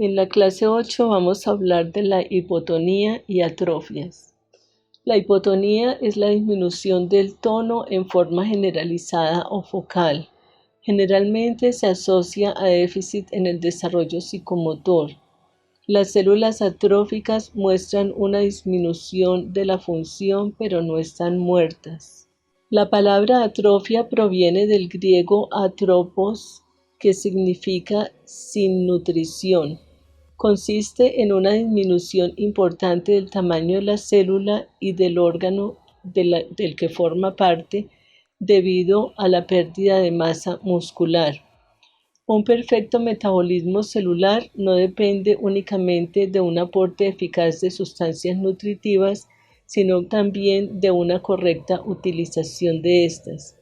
En la clase 8 vamos a hablar de la hipotonía y atrofias. La hipotonía es la disminución del tono en forma generalizada o focal. Generalmente se asocia a déficit en el desarrollo psicomotor. Las células atróficas muestran una disminución de la función, pero no están muertas. La palabra atrofia proviene del griego atropos, que significa sin nutrición. Consiste en una disminución importante del tamaño de la célula y del órgano del que forma parte debido a la pérdida de masa muscular. Un perfecto metabolismo celular no depende únicamente de un aporte eficaz de sustancias nutritivas, sino también de una correcta utilización de estas.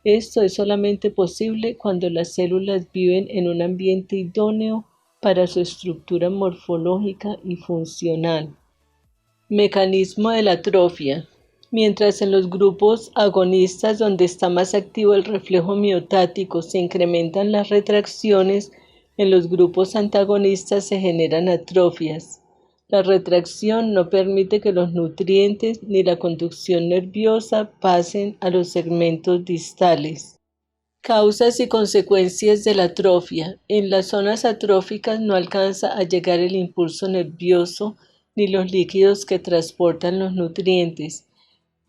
Esto es solamente posible cuando las células viven en un ambiente idóneo para su estructura morfológica y funcional. Mecanismo de la atrofia. Mientras en los grupos agonistas, donde está más activo el reflejo miotático, se incrementan las retracciones, en los grupos antagonistas se generan atrofias. La retracción no permite que los nutrientes ni la conducción nerviosa pasen a los segmentos distales. Causas y consecuencias de la atrofia. En las zonas atróficas no alcanza a llegar el impulso nervioso ni los líquidos que transportan los nutrientes.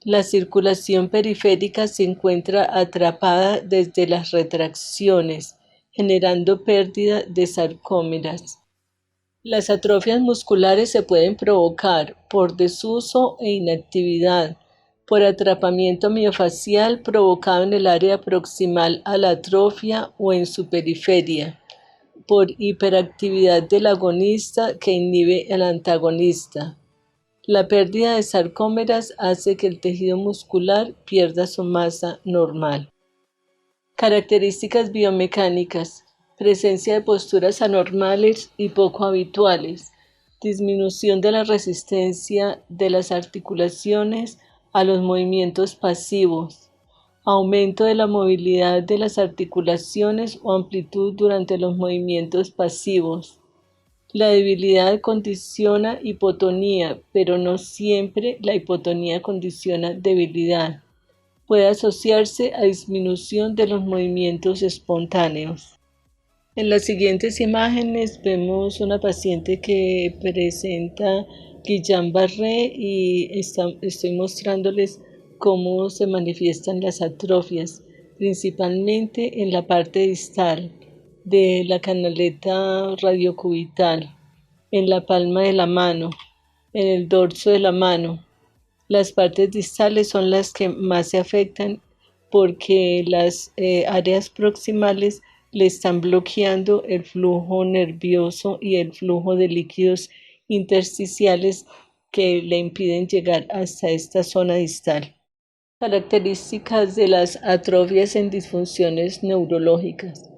La circulación periférica se encuentra atrapada desde las retracciones, generando pérdida de sarcómeras. Las atrofias musculares se pueden provocar por desuso e inactividad, por atrapamiento miofacial provocado en el área proximal a la atrofia o en su periferia, por hiperactividad del agonista que inhibe al antagonista. La pérdida de sarcómeras hace que el tejido muscular pierda su masa normal. Características biomecánicas: presencia de posturas anormales y poco habituales, disminución de la resistencia de las articulaciones a los movimientos pasivos, aumento de la movilidad de las articulaciones o amplitud durante los movimientos pasivos. La debilidad condiciona hipotonía, pero no siempre la hipotonía condiciona debilidad. Puede asociarse a disminución de los movimientos espontáneos. En las siguientes imágenes vemos una paciente que presenta Guillain-Barré y estoy mostrándoles cómo se manifiestan las atrofias, principalmente en la parte distal de la canaleta radiocubital, en la palma de la mano, en el dorso de la mano. Las partes distales son las que más se afectan porque las áreas proximales le están bloqueando el flujo nervioso y el flujo de líquidos intersticiales que le impiden llegar hasta esta zona distal. Características de las atrofias en disfunciones neurológicas.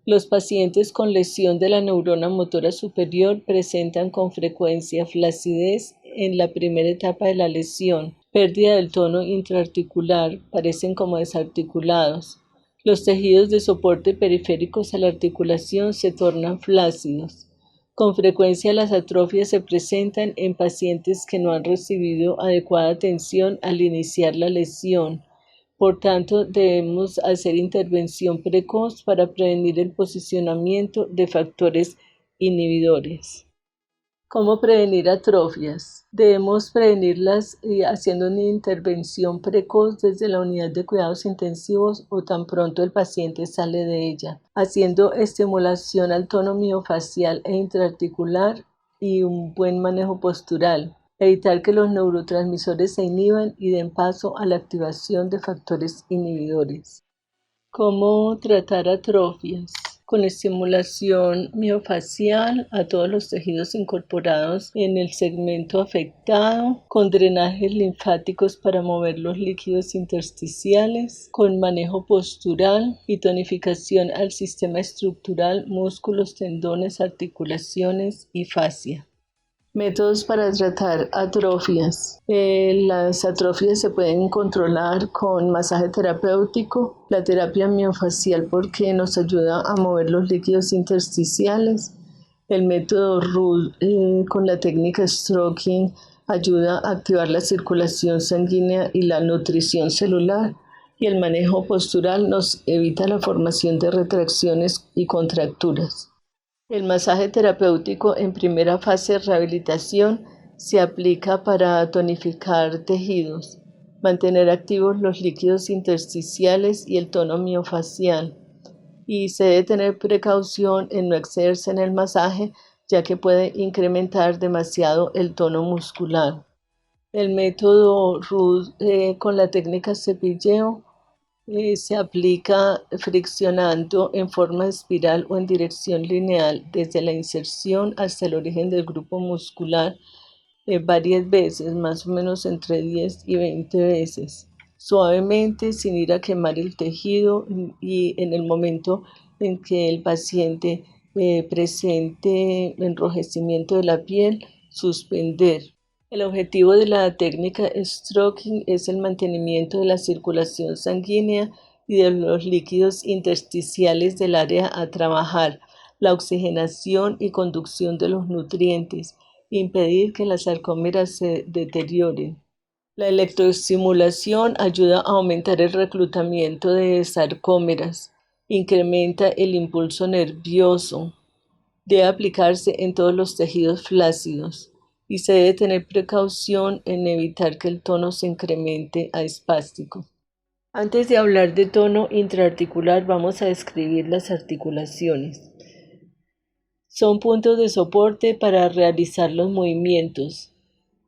Los pacientes con lesión de la neurona motora superior presentan con frecuencia flacidez en la primera etapa de la lesión, pérdida del tono intraarticular, parecen como desarticulados. Los tejidos de soporte periféricos a la articulación se tornan flácidos. Con frecuencia las atrofias se presentan en pacientes que no han recibido adecuada atención al iniciar la lesión. Por tanto, debemos hacer intervención precoz para prevenir el posicionamiento de factores inhibidores. ¿Cómo prevenir atrofias? Debemos prevenirlas haciendo una intervención precoz desde la unidad de cuidados intensivos o tan pronto el paciente sale de ella, haciendo estimulación al tono miofacial e intraarticular y un buen manejo postural. Evitar que los neurotransmisores se inhiban y den paso a la activación de factores inhibidores. ¿Cómo tratar atrofias? Con estimulación miofacial a todos los tejidos incorporados en el segmento afectado, con drenajes linfáticos para mover los líquidos intersticiales, con manejo postural y tonificación al sistema estructural, músculos, tendones, articulaciones y fascia. Métodos para tratar atrofias. Las atrofias se pueden controlar con masaje terapéutico, la terapia miofacial porque nos ayuda a mover los líquidos intersticiales, El método Rudd con la técnica Stroking ayuda a activar la circulación sanguínea y la nutrición celular, y el manejo postural nos evita la formación de retracciones y contracturas. El masaje terapéutico en primera fase de rehabilitación se aplica para tonificar tejidos, mantener activos los líquidos intersticiales y el tono miofacial, y se debe tener precaución en no excederse en el masaje, ya que puede incrementar demasiado el tono muscular. El método Rudd con la técnica cepilleo se aplica friccionando en forma espiral o en dirección lineal desde la inserción hasta el origen del grupo muscular varias veces, más o menos entre 10 y 20 veces, suavemente, sin ir a quemar el tejido, y en el momento en que el paciente presente enrojecimiento de la piel, suspender. El objetivo de la técnica stroking es el mantenimiento de la circulación sanguínea y de los líquidos intersticiales del área a trabajar, la oxigenación y conducción de los nutrientes, impedir que las sarcómeras se deterioren. La electroestimulación ayuda a aumentar el reclutamiento de sarcómeras, incrementa el impulso nervioso, debe aplicarse en todos los tejidos flácidos y se debe tener precaución en evitar que el tono se incremente a espástico. Antes de hablar de tono intraarticular, vamos a describir las articulaciones. Son puntos de soporte para realizar los movimientos.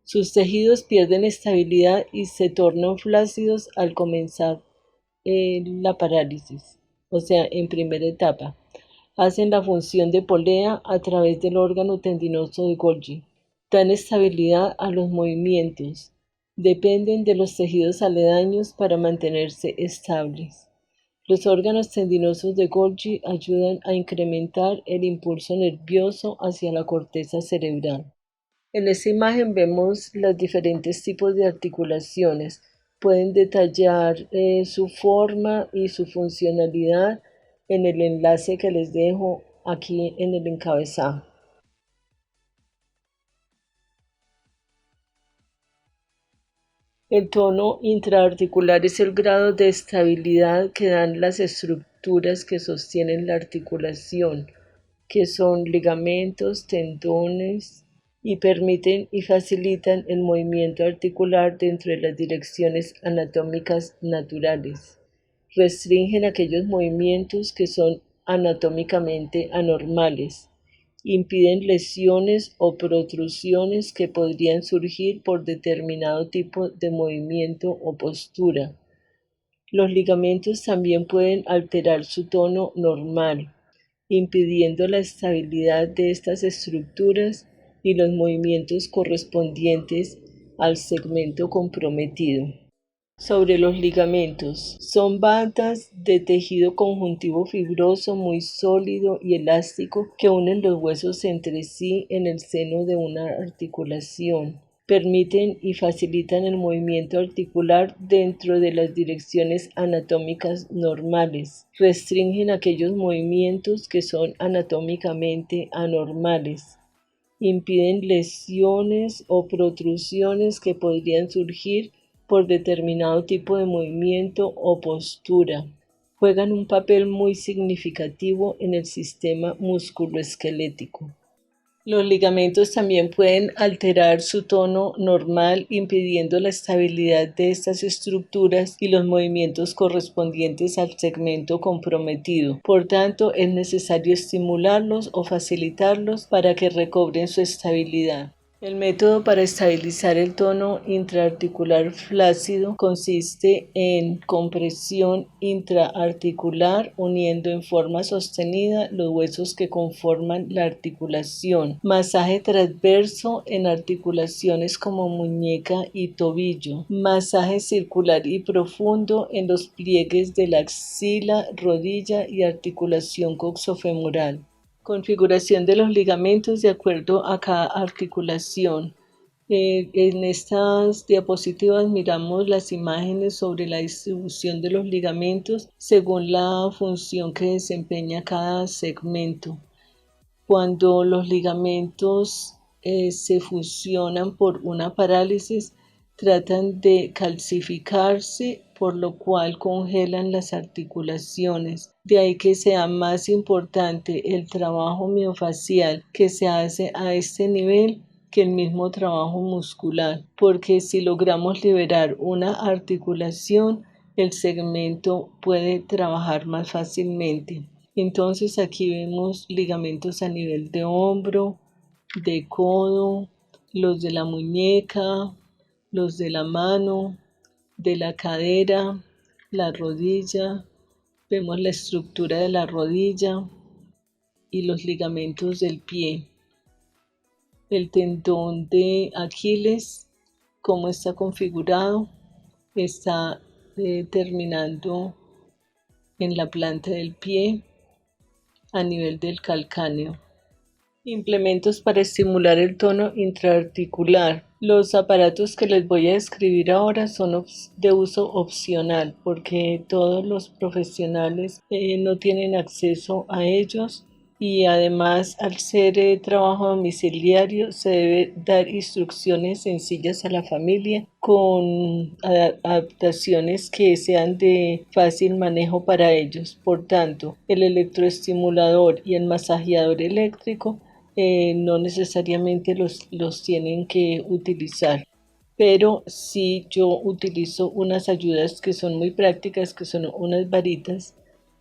Sus tejidos pierden estabilidad y se tornan flácidos al comenzar la parálisis, o sea, en primera etapa. Hacen la función de polea a través del órgano tendinoso de Golgi. Dan estabilidad a los movimientos. Dependen de los tejidos aledaños para mantenerse estables. Los órganos tendinosos de Golgi ayudan a incrementar el impulso nervioso hacia la corteza cerebral. En esta imagen vemos los diferentes tipos de articulaciones. Pueden detallar su forma y su funcionalidad en el enlace que les dejo aquí en el encabezado. El tono intraarticular es el grado de estabilidad que dan las estructuras que sostienen la articulación, que son ligamentos, tendones, y permiten y facilitan el movimiento articular dentro de las direcciones anatómicas naturales. Restringen aquellos movimientos que son anatómicamente anormales. Impiden lesiones o protrusiones que podrían surgir por determinado tipo de movimiento o postura. Los ligamentos también pueden alterar su tono normal, impidiendo la estabilidad de estas estructuras y los movimientos correspondientes al segmento comprometido. Sobre los ligamentos, son bandas de tejido conjuntivo fibroso muy sólido y elástico que unen los huesos entre sí en el seno de una articulación. Permiten y facilitan el movimiento articular dentro de las direcciones anatómicas normales. Restringen aquellos movimientos que son anatómicamente anormales. Impiden lesiones o protrusiones que podrían surgir por determinado tipo de movimiento o postura. Juegan un papel muy significativo en el sistema musculoesquelético. Los ligamentos también pueden alterar su tono normal, impidiendo la estabilidad de estas estructuras y los movimientos correspondientes al segmento comprometido. Por tanto, es necesario estimularlos o facilitarlos para que recobren su estabilidad. El método para estabilizar el tono intraarticular flácido consiste en compresión intraarticular uniendo en forma sostenida los huesos que conforman la articulación, masaje transverso en articulaciones como muñeca y tobillo, masaje circular y profundo en los pliegues de la axila, rodilla y articulación coxofemoral. Configuración de los ligamentos de acuerdo a cada articulación. En estas diapositivas miramos las imágenes sobre la distribución de los ligamentos según la función que desempeña cada segmento. Cuando los ligamentos se fusionan por una parálisis, tratan de calcificarse, por lo cual congelan las articulaciones. De ahí que sea más importante el trabajo miofacial que se hace a este nivel que el mismo trabajo muscular, porque si logramos liberar una articulación, el segmento puede trabajar más fácilmente. Entonces aquí vemos ligamentos a nivel de hombro, de codo, los de la muñeca, los de la mano, de la cadera, la rodilla, vemos la estructura de la rodilla y los ligamentos del pie. El tendón de Aquiles, cómo está configurado, está terminando en la planta del pie a nivel del calcáneo. Implementos para estimular el tono intraarticular. Los aparatos que les voy a describir ahora son de uso opcional porque todos los profesionales no tienen acceso a ellos, y además al ser trabajo domiciliario se debe dar instrucciones sencillas a la familia con adaptaciones que sean de fácil manejo para ellos. Por tanto, el electroestimulador y el masajeador eléctrico no necesariamente los tienen que utilizar, pero sí yo utilizo unas ayudas que son muy prácticas, que son unas varitas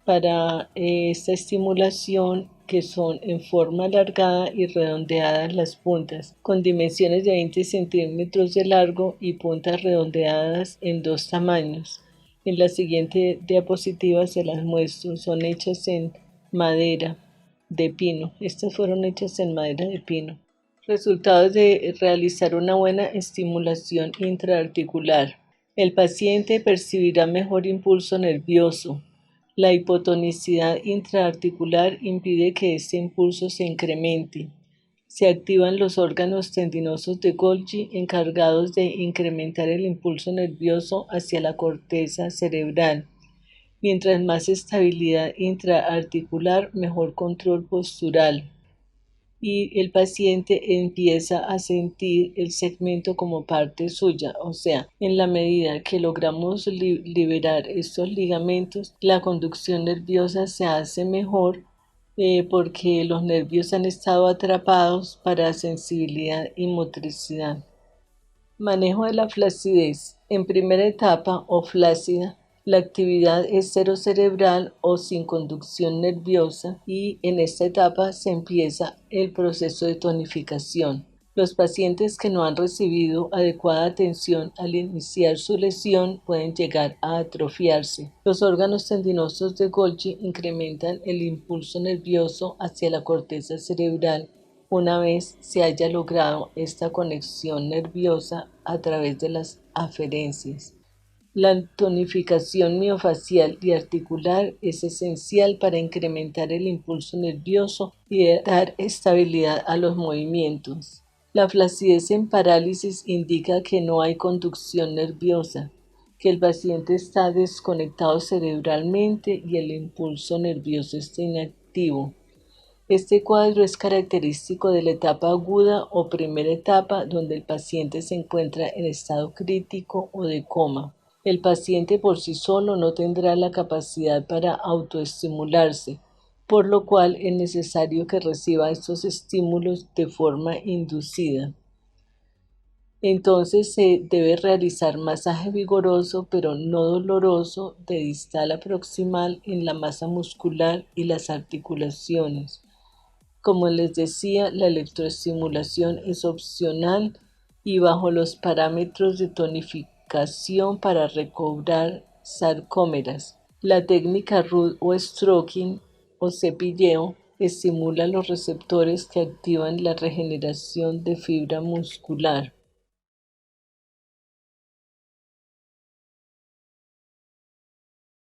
para esta estimulación, que son en forma alargada y redondeadas las puntas, con dimensiones de 20 centímetros de largo y puntas redondeadas en dos tamaños. En la siguiente diapositiva se las muestro, son hechas en madera de pino. Estas fueron hechas en madera de pino. Resultados de realizar una buena estimulación intraarticular. El paciente percibirá mejor impulso nervioso. La hipotonicidad intraarticular impide que este impulso se incremente. Se activan los órganos tendinosos de Golgi encargados de incrementar el impulso nervioso hacia la corteza cerebral. Mientras más estabilidad intraarticular, mejor control postural. Y el paciente empieza a sentir el segmento como parte suya, o sea, en la medida que logramos liberar estos ligamentos, la conducción nerviosa se hace mejor, porque los nervios han estado atrapados para sensibilidad y motricidad. Manejo de la flacidez. En primera etapa o flácida, la actividad es cero cerebral o sin conducción nerviosa, y en esta etapa se empieza el proceso de tonificación. Los pacientes que no han recibido adecuada atención al iniciar su lesión pueden llegar a atrofiarse. Los órganos tendinosos de Golgi incrementan el impulso nervioso hacia la corteza cerebral una vez se haya logrado esta conexión nerviosa a través de las aferencias. La tonificación miofacial y articular es esencial para incrementar el impulso nervioso y dar estabilidad a los movimientos. La flacidez en parálisis indica que no hay conducción nerviosa, que el paciente está desconectado cerebralmente y el impulso nervioso está inactivo. Este cuadro es característico de la etapa aguda o primera etapa, donde el paciente se encuentra en estado crítico o de coma. El paciente por sí solo no tendrá la capacidad para autoestimularse, por lo cual es necesario que reciba estos estímulos de forma inducida. Entonces se debe realizar masaje vigoroso pero no doloroso de distal a proximal en la masa muscular y las articulaciones. Como les decía, la electroestimulación es opcional y bajo los parámetros de tonificación para recobrar sarcómeras. La técnica Rudd o stroking o cepilleo estimula los receptores que activan la regeneración de fibra muscular.